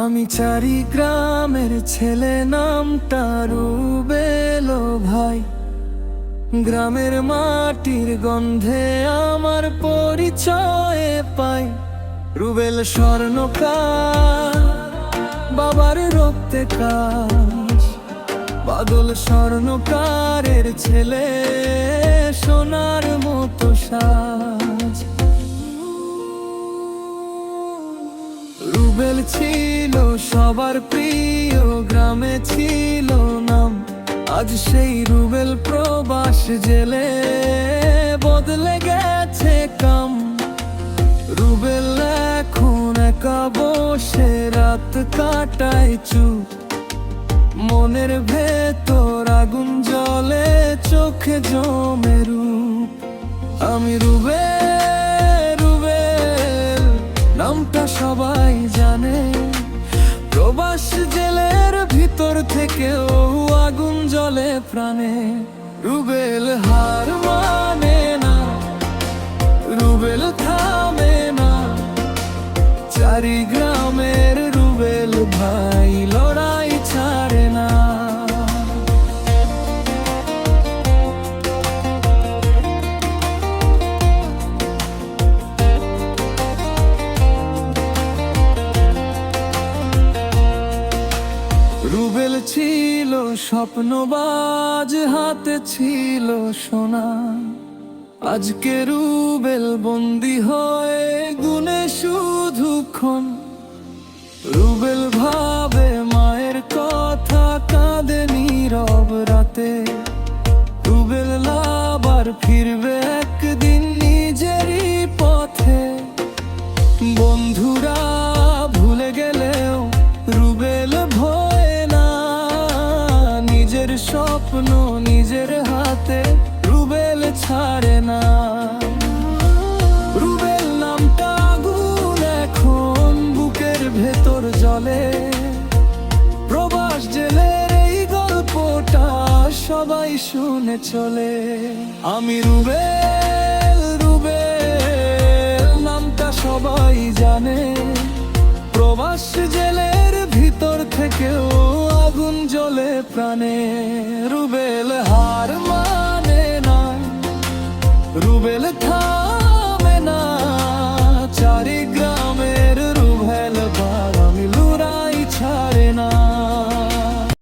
আমি চারি গ্রামের ছেলে, নামটা রুবেল ভাই। গ্রামের মাটির গন্ধে আমার পরিচয় পাই। রুবেল স্বর্ণকার, বাবার রক্তে কাজ। বাদল স্বর্ণকারের ছেলে, সোনার মতো সাজ। রুবেল ছিল সবার প্রিয়, গ্রামে ছিল নাম। আজ সেই রুবেল প্রবাস জেলে, বদলে গেছে কাম। রুবেল এখন একা বসে রাত কাটায় চুপ। মনের ভেতর আগুন জ্বলে, চোখে জমে রূপ। আমি রুবেল নামটা সবাই জানে। প্রবাস জেলের ভিতর থেকেও আগুন জ্বলে প্রাণে। রুবেল হার মানে না, রুবেল থামে না। চারি গ্রামের রুবেল ভাই লড়াই ছাড়ে না। রুবেল ছিল স্বপ্নবাজ, হাতে ছিল সোনা। আজকে রুবেল বন্দি হয়ে গুনে শুধু ক্ষণ। রুবেল ভাবে মায়ের কথা, কাঁদে নীরব রাতে। রুবেল আবার ফিরবে একদিন নিজেরই পথে। বন্ধুরা ভুলে গেলেও রুবেল ভয় না। নিজের স্বপ্ন নিজের হাতে রুবেল ছাড়ে না। রুবেল নামটা আগুন এখন বুকের ভেতর জ্বলে। প্রবাস জেলের এই গল্পটা সবাই শুনে চলে। আমি রুবেল নামটা সবাই জানে। প্রবাস জেলের ভিতর থেকেও আগুন জ্বলে প্রাণে। রুবেল